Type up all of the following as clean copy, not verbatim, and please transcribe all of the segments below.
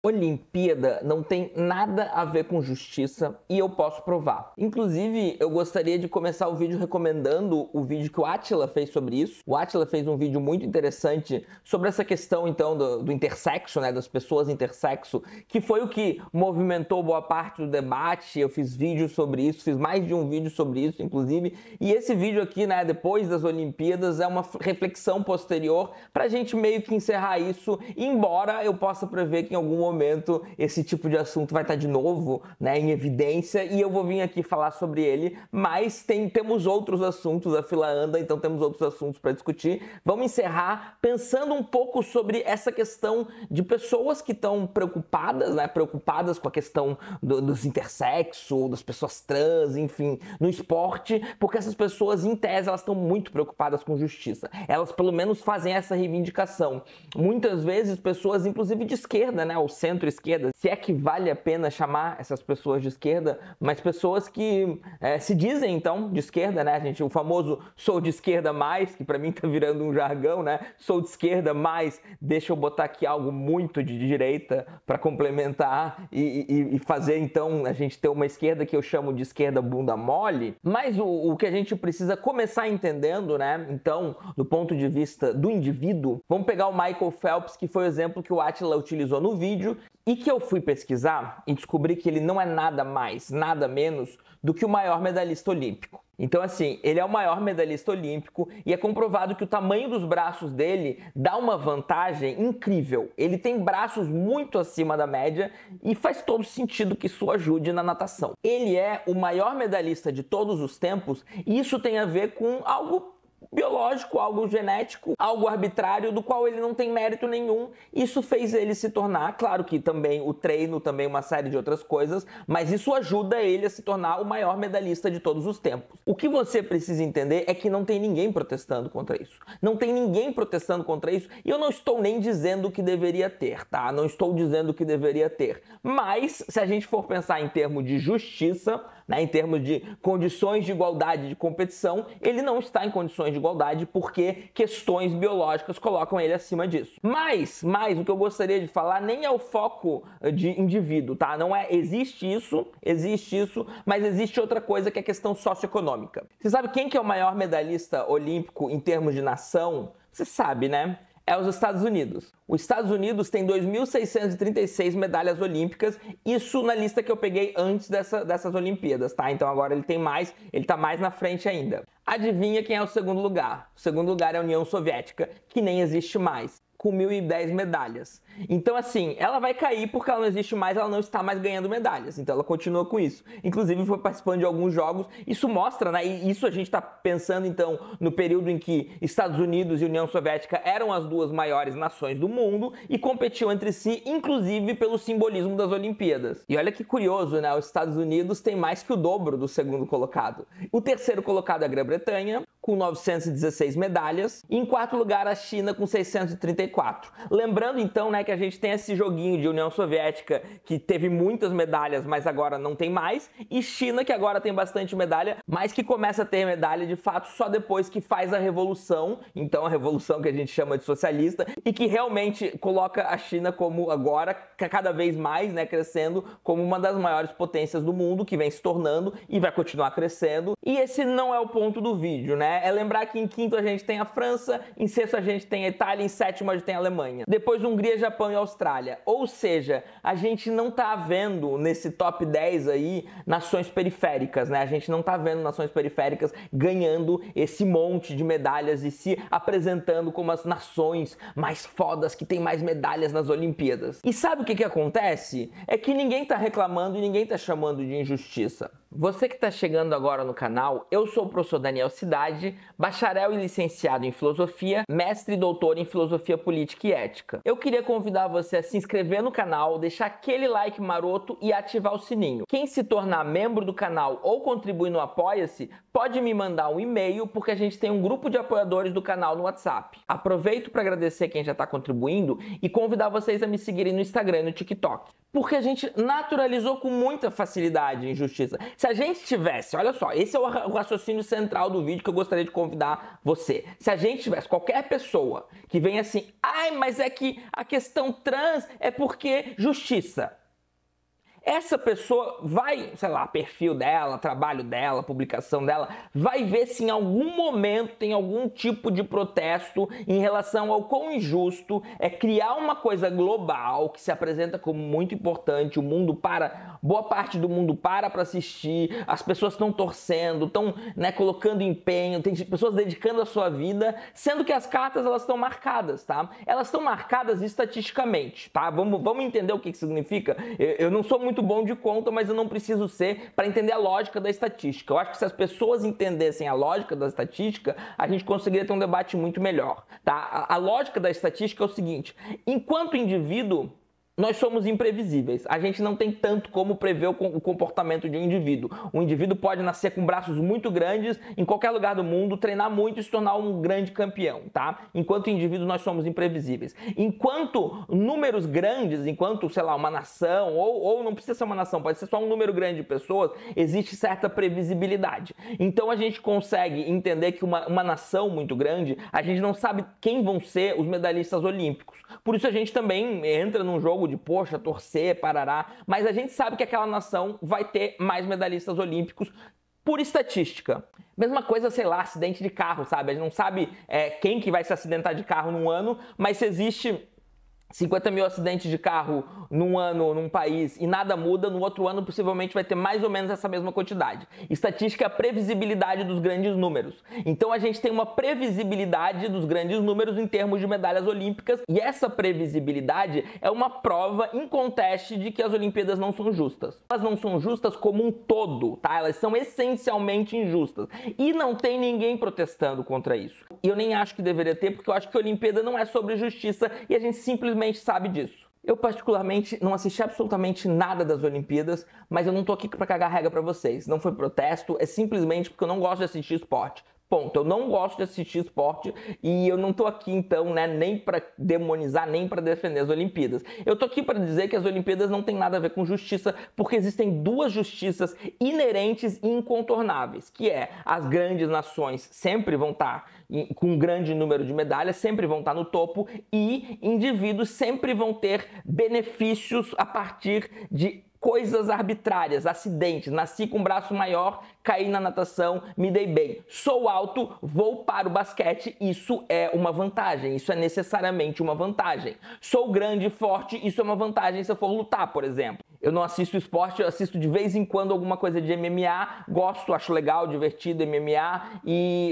Olimpíada não tem nada a ver com justiça e eu posso provar. Inclusive, eu gostaria de começar o vídeo recomendando o vídeo que o Átila fez sobre isso. O Átila fez um vídeo muito interessante sobre essa questão, então, do intersexo, né, das pessoas intersexo, que foi o que movimentou boa parte do debate. Eu fiz vídeos sobre isso, fiz mais de um vídeo sobre isso, inclusive. E esse vídeo aqui, né, depois das Olimpíadas, é uma reflexão posterior para a gente meio que encerrar isso, embora eu possa prever que em algum momento esse tipo de assunto vai estar de novo, né, em evidência, e eu vou vir aqui falar sobre ele, mas temos outros assuntos, a fila anda, então temos outros assuntos para discutir. Vamos encerrar pensando um pouco sobre essa questão de pessoas que estão preocupadas, né, preocupadas com a questão dos intersexo, das pessoas trans, enfim, no esporte, porque essas pessoas, em tese, elas estão muito preocupadas com justiça. Elas, pelo menos, fazem essa reivindicação. Muitas vezes, pessoas, inclusive de esquerda, né, ou centro-esquerda, se é que vale a pena chamar essas pessoas de esquerda, mas pessoas que se dizem, então, de esquerda, né, gente, o famoso sou de esquerda mais, que pra mim tá virando um jargão, né, sou de esquerda mais, deixa eu botar aqui algo muito de direita pra complementar e fazer, então, a gente ter uma esquerda que eu chamo de esquerda bunda mole. Mas o que a gente precisa começar entendendo, né, então, do ponto de vista do indivíduo, vamos pegar o Michael Phelps, que foi o exemplo que o Átila utilizou no vídeo, e que eu fui pesquisar e descobri que ele não é nada mais, nada menos do que o maior medalhista olímpico. Então, assim, ele é o maior medalhista olímpico e é comprovado que o tamanho dos braços dele dá uma vantagem incrível. Ele tem braços muito acima da média e faz todo sentido que isso ajude na natação. Ele é o maior medalhista de todos os tempos e isso tem a ver com algo biológico, algo genético, algo arbitrário, do qual ele não tem mérito nenhum. Isso fez ele se tornar, claro que também o treino, também uma série de outras coisas, mas isso ajuda ele a se tornar o maior medalhista de todos os tempos. O que você precisa entender é que não tem ninguém protestando contra isso. Não tem ninguém protestando contra isso e eu não estou nem dizendo que deveria ter, tá? Não estou dizendo que deveria ter. Mas, se a gente for pensar em termos de justiça, né, em termos de condições de igualdade de competição, ele não está em condições de igualdade porque questões biológicas colocam ele acima disso. Mas o que eu gostaria de falar nem é o foco de indivíduo, tá? Não é, existe isso, mas existe outra coisa que é a questão socioeconômica. Você sabe quem que é o maior medalhista olímpico em termos de nação? Você sabe, né? É os Estados Unidos. Os Estados Unidos tem 2.636 medalhas olímpicas, isso na lista que eu peguei antes dessas Olimpíadas, tá? Então agora ele tem mais, ele tá mais na frente ainda. Adivinha quem é o segundo lugar? O segundo lugar é a União Soviética, que nem existe mais, com 1.010 medalhas. Então, assim, ela vai cair porque ela não existe mais, ela não está mais ganhando medalhas. Então, ela continua com isso. Inclusive, foi participando de alguns jogos. Isso mostra, né? E isso a gente está pensando, então, no período em que Estados Unidos e União Soviética eram as duas maiores nações do mundo e competiam entre si, inclusive pelo simbolismo das Olimpíadas. E olha que curioso, né? Os Estados Unidos tem mais que o dobro do segundo colocado. O terceiro colocado é a Grã-Bretanha, com 916 medalhas. E em quarto lugar, a China, com 634. Lembrando, então, né, que a gente tem esse joguinho de União Soviética que teve muitas medalhas, mas agora não tem mais, e China, que agora tem bastante medalha, mas que começa a ter medalha de fato só depois que faz a revolução, então a revolução que a gente chama de socialista, e que realmente coloca a China como agora, cada vez mais, né, crescendo como uma das maiores potências do mundo, que vem se tornando e vai continuar crescendo. E esse não é o ponto do vídeo, né? É lembrar que em quinto a gente tem a França, em sexto a gente tem a Itália, em sétimo a gente tem a Alemanha. Depois Hungria, Japão e Austrália. Ou seja, a gente não tá vendo nesse top 10 aí nações periféricas, né? A gente não tá vendo nações periféricas ganhando esse monte de medalhas e se apresentando como as nações mais fodas que tem mais medalhas nas Olimpíadas. E sabe o que acontece? É que ninguém tá reclamando e ninguém tá chamando de injustiça. Você que está chegando agora no canal, eu sou o professor Daniel Cidade, bacharel e licenciado em filosofia, mestre e doutor em filosofia política e ética. Eu queria convidar você a se inscrever no canal, deixar aquele like maroto e ativar o sininho. Quem se tornar membro do canal ou contribuir no Apoia-se, pode me mandar um e-mail porque a gente tem um grupo de apoiadores do canal no WhatsApp. Aproveito para agradecer quem já está contribuindo e convidar vocês a me seguirem no Instagram e no TikTok. Porque a gente naturalizou com muita facilidade a injustiça. Se a gente tivesse, olha só, esse é o raciocínio central do vídeo que eu gostaria de convidar você. Se a gente tivesse qualquer pessoa que venha assim, ai, mas é que a questão trans é porque justiça. Essa pessoa vai, sei lá, perfil dela, trabalho dela, publicação dela, vai ver se em algum momento tem algum tipo de protesto em relação ao quão injusto é criar uma coisa global que se apresenta como muito importante, o mundo para, boa parte do mundo para assistir, as pessoas estão torcendo, estão, né, colocando empenho, tem pessoas dedicando a sua vida, sendo que as cartas elas estão marcadas, tá? Elas estão marcadas estatisticamente, tá? Vamos entender o que significa. Eu não sou muito bom de conta, mas eu não preciso ser para entender a lógica da estatística. Eu acho que se as pessoas entendessem a lógica da estatística, a gente conseguiria ter um debate muito melhor, tá? A lógica da estatística é o seguinte: enquanto indivíduo, nós somos imprevisíveis. A gente não tem tanto como prever o comportamento de um indivíduo. Um indivíduo pode nascer com braços muito grandes em qualquer lugar do mundo, treinar muito e se tornar um grande campeão, tá? Enquanto indivíduo, nós somos imprevisíveis. Enquanto números grandes, enquanto, sei lá, uma nação, ou não precisa ser uma nação, pode ser só um número grande de pessoas, existe certa previsibilidade. Então a gente consegue entender que uma nação muito grande, a gente não sabe quem vão ser os medalhistas olímpicos. Por isso a gente também entra num jogo de, poxa, torcer, parará, mas a gente sabe que aquela nação vai ter mais medalhistas olímpicos por estatística. Mesma coisa, sei lá, acidente de carro, sabe? A gente não sabe quem que vai se acidentar de carro num ano, mas se existe 50 mil acidentes de carro num ano, num país, e nada muda, no outro ano possivelmente vai ter mais ou menos essa mesma quantidade. Estatística é a previsibilidade dos grandes números. Então a gente tem uma previsibilidade dos grandes números em termos de medalhas olímpicas, e essa previsibilidade é uma prova inconteste de que as Olimpíadas não são justas. Elas não são justas como um todo, tá? Elas são essencialmente injustas. E não tem ninguém protestando contra isso. E eu nem acho que deveria ter, porque eu acho que a Olimpíada não é sobre justiça e a gente simplesmente sabe disso. Eu particularmente não assisti absolutamente nada das Olimpíadas, mas eu não tô aqui para cagar regra para vocês. Não foi protesto, é simplesmente porque eu não gosto de assistir esporte. Ponto. Eu não gosto de assistir esporte e eu não tô aqui então, né, nem para demonizar, nem para defender as Olimpíadas. Eu tô aqui para dizer que as Olimpíadas não tem nada a ver com justiça, porque existem duas justiças inerentes e incontornáveis, que é as grandes nações sempre vão estar com um grande número de medalhas, sempre vão estar no topo, e indivíduos sempre vão ter benefícios a partir de coisas arbitrárias, acidentes. Nasci com um braço maior, caí na natação, me dei bem. Sou alto, vou para o basquete, isso é uma vantagem, isso é necessariamente uma vantagem. Sou grande e forte, isso é uma vantagem se eu for lutar, por exemplo. Eu não assisto esporte, eu assisto de vez em quando alguma coisa de MMA, gosto, acho legal, divertido MMA, e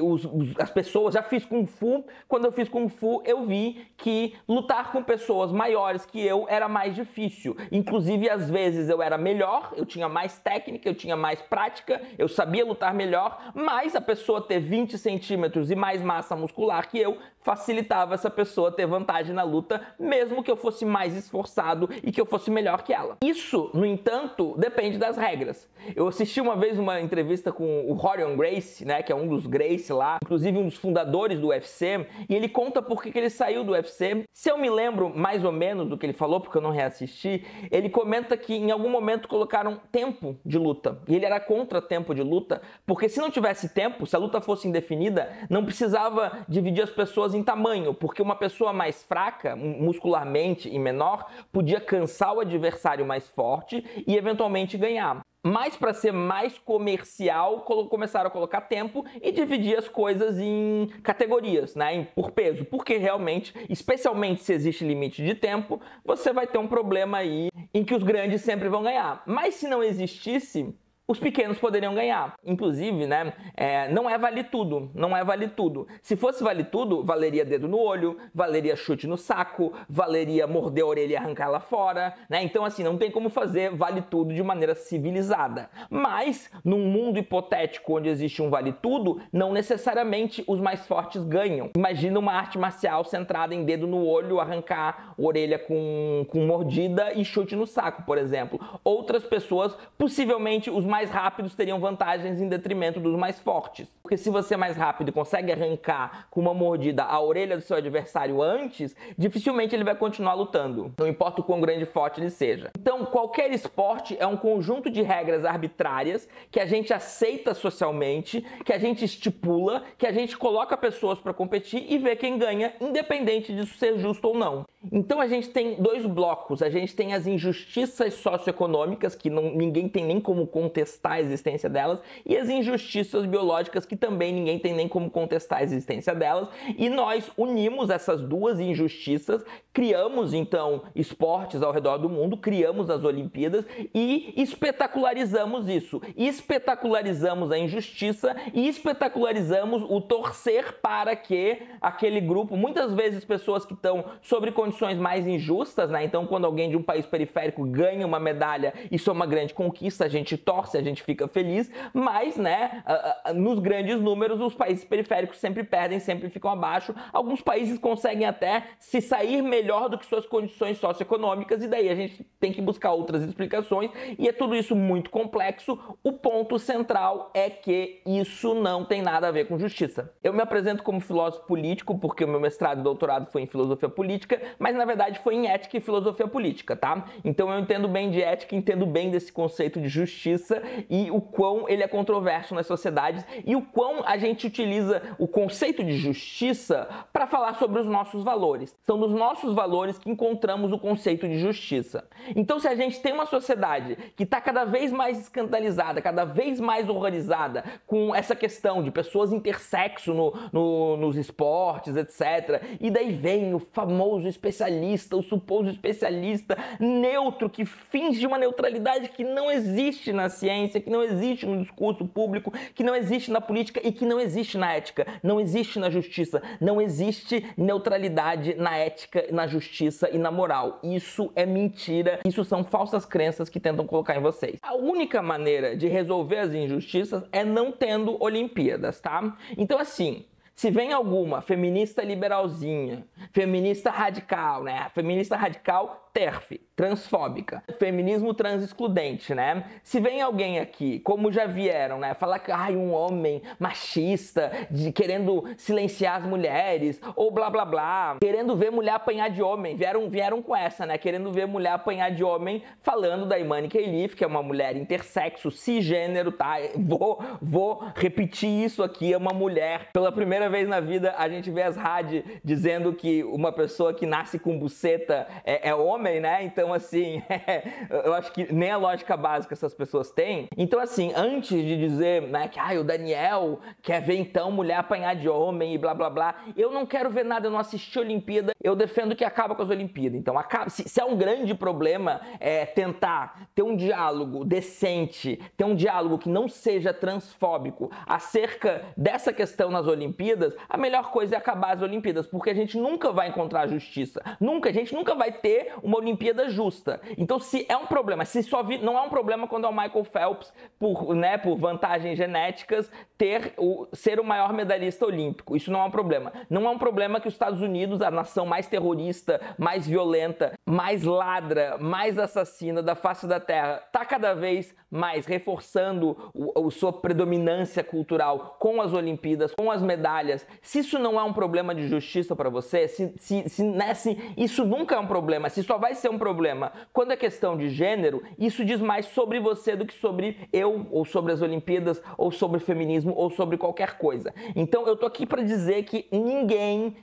as pessoas, já fiz Kung Fu, quando eu fiz Kung Fu eu vi que lutar com pessoas maiores que eu era mais difícil, inclusive às vezes eu era melhor, eu tinha mais técnica, eu tinha mais prática, eu sabia lutar melhor, mas a pessoa ter 20 centímetros e mais massa muscular que eu facilitava essa pessoa ter vantagem na luta, mesmo que eu fosse mais esforçado e que eu fosse melhor que ela. Isso, no entanto, depende das regras. Eu assisti uma vez uma entrevista com o Rorion Gracie, né, que é um dos Gracie lá, inclusive um dos fundadores do UFC, e ele conta por que ele saiu do UFC. Se eu me lembro mais ou menos do que ele falou, porque eu não reassisti, ele comenta que em algum momento colocaram tempo de luta, e ele era contra tempo de luta, porque se não tivesse tempo, se a luta fosse indefinida, não precisava dividir as pessoas em tamanho, porque uma pessoa mais fraca, muscularmente e menor, podia cansar o adversário mais forte e eventualmente ganhar. Mas para ser mais comercial, começaram a colocar tempo e dividir as coisas em categorias, né, por peso, porque realmente, especialmente se existe limite de tempo, você vai ter um problema aí em que os grandes sempre vão ganhar. Mas se não existisse, os pequenos poderiam ganhar. Inclusive, né, não é vale tudo, não é vale tudo. Se fosse vale tudo, valeria dedo no olho, valeria chute no saco, valeria morder a orelha e arrancar ela fora, né? Então, assim, não tem como fazer vale tudo de maneira civilizada. Mas, num mundo hipotético onde existe um vale tudo, não necessariamente os mais fortes ganham. Imagina uma arte marcial centrada em dedo no olho, arrancar orelha com mordida e chute no saco, por exemplo. Outras pessoas, possivelmente os mais mais rápidos teriam vantagens em detrimento dos mais fortes. Porque se você é mais rápido e consegue arrancar com uma mordida a orelha do seu adversário antes, dificilmente ele vai continuar lutando, não importa o quão grande e forte ele seja. Então, qualquer esporte é um conjunto de regras arbitrárias que a gente aceita socialmente, que a gente estipula, que a gente coloca pessoas para competir e vê quem ganha, independente disso ser justo ou não. Então a gente tem dois blocos, a gente tem as injustiças socioeconômicas, que ninguém tem nem como contestar a existência delas, e as injustiças biológicas, que também ninguém tem nem como contestar a existência delas, e nós unimos essas duas injustiças, criamos então esportes ao redor do mundo, criamos as Olimpíadas e espetacularizamos isso, espetacularizamos a injustiça e espetacularizamos o torcer para que aquele grupo, muitas vezes pessoas que estão sobre condições mais injustas, né? Então quando alguém de um país periférico ganha uma medalha, isso é uma grande conquista, a gente torce, a gente fica feliz, mas, né, nos grandes números os países periféricos sempre perdem, sempre ficam abaixo. Alguns países conseguem até se sair melhor do que suas condições socioeconômicas e daí a gente tem que buscar outras explicações e é tudo isso muito complexo. O ponto central é que isso não tem nada a ver com justiça. Eu me apresento como filósofo político porque o meu mestrado e doutorado foi em filosofia política, mas na verdade foi em ética e filosofia política, tá? Então eu entendo bem de ética, entendo bem desse conceito de justiça e o quão ele é controverso nas sociedades e o quão a gente utiliza o conceito de justiça para falar sobre os nossos valores. São nos nossos valores que encontramos o conceito de justiça. Então se a gente tem uma sociedade que está cada vez mais escandalizada, cada vez mais horrorizada com essa questão de pessoas intersexo nos esportes, etc. E daí vem o famoso especialista, o suposto especialista neutro que finge uma neutralidade que não existe na ciência, que não existe no discurso público, que não existe na política e que não existe na ética, não existe na justiça, não existe neutralidade na ética, na justiça e na moral. Isso é mentira, isso são falsas crenças que tentam colocar em vocês. A única maneira de resolver as injustiças é não tendo Olimpíadas, tá? Então assim, se vem alguma feminista liberalzinha, feminista radical, né? Feminista radical TERF, transfóbica, feminismo trans-excludente, né? Se vem alguém aqui, como já vieram, né? Falar que um homem machista, querendo silenciar as mulheres, ou blá blá blá, querendo ver mulher apanhar de homem, vieram com essa, né? Querendo ver mulher apanhar de homem, falando da Imani Khelif, que é uma mulher intersexo, cisgênero, tá? Vou repetir isso aqui, é uma mulher. Pela primeira vez na vida, a gente vê as rádios dizendo que uma pessoa que nasce com buceta é homem, né? Então, assim, eu acho que nem a lógica básica essas pessoas têm. Então, assim, antes de dizer, né, que o Daniel quer ver, então, mulher apanhar de homem e blá, blá, blá, eu não quero ver nada, eu não assisti a Olimpíada, eu defendo que acaba com as Olimpíadas. Então, se é um grande problema tentar ter um diálogo decente, ter um diálogo que não seja transfóbico acerca dessa questão nas Olimpíadas, a melhor coisa é acabar as Olimpíadas, porque a gente nunca vai encontrar justiça. A gente nunca vai ter uma Olimpíada justa. Então, se é um problema, não é um problema quando é o Michael Phelps, por vantagens genéticas, ser o maior medalhista olímpico. Isso não é um problema. Não é um problema que os Estados Unidos, a nação mais terrorista, mais violenta, mais ladra, mais assassina da face da Terra, está cada vez mais reforçando a sua predominância cultural com as Olimpíadas, com as medalhas. Se isso não é um problema de justiça para você, se isso nunca é um problema, se só vai ser um problema quando é questão de gênero, isso diz mais sobre você do que sobre eu, ou sobre as Olimpíadas, ou sobre feminismo, ou sobre qualquer coisa. Então eu tô aqui para dizer que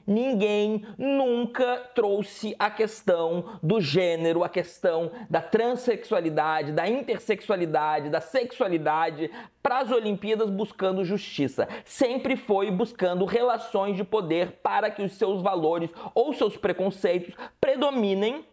ninguém nunca trouxe a questão do gênero, a questão da transexualidade, da intersexualidade, da sexualidade para as Olimpíadas buscando justiça. Sempre foi buscando relações de poder para que os seus valores ou seus preconceitos predominem,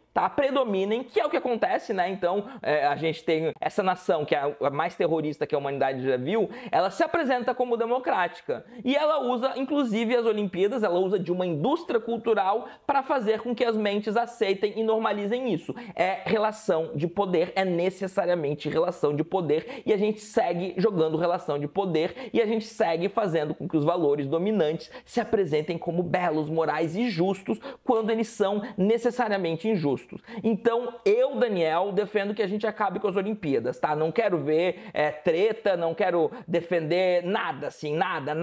que é o que acontece, né? Então, a gente tem essa nação, que é a mais terrorista que a humanidade já viu, ela se apresenta como democrática. E ela usa, inclusive, as Olimpíadas, ela usa de uma indústria cultural para fazer com que as mentes aceitem e normalizem isso. É relação de poder, é necessariamente relação de poder, e a gente segue jogando relação de poder, e a gente segue fazendo com que os valores dominantes se apresentem como belos, morais e justos, quando eles são necessariamente injustos. justos. Então, eu, Daniel, defendo que a gente acabe com as Olimpíadas, tá? Não quero ver treta, não quero defender nada, assim, nada.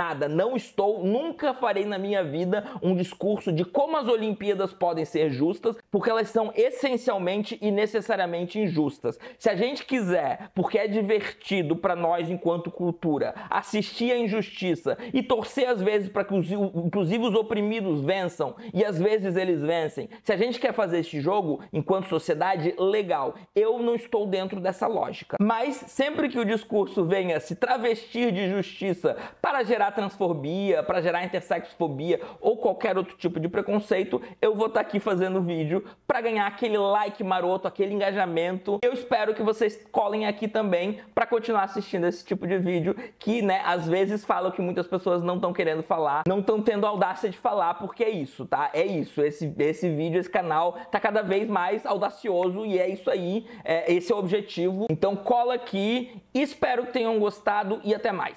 Nunca farei na minha vida um discurso de como as Olimpíadas podem ser justas, porque elas são essencialmente e necessariamente injustas. Se a gente quiser, porque é divertido para nós enquanto cultura, assistir a injustiça e torcer às vezes para que inclusive os oprimidos vençam, e às vezes eles vencem, se a gente quer fazer este jogo enquanto sociedade, legal. Eu não estou dentro dessa lógica. Mas sempre que o discurso venha se travestir de justiça para gerar transfobia, para gerar intersexofobia ou qualquer outro tipo de preconceito, eu vou estar aqui fazendo vídeo para ganhar aquele like maroto, aquele engajamento. Eu espero que vocês colhem aqui também para continuar assistindo esse tipo de vídeo que, né, às vezes fala o que muitas pessoas não estão querendo falar, não estão tendo audácia de falar, porque é isso, tá? É isso. Esse vídeo, esse canal tá cada vez mais audacioso e é isso aí, esse é o objetivo. Então cola aqui, espero que tenham gostado e até mais.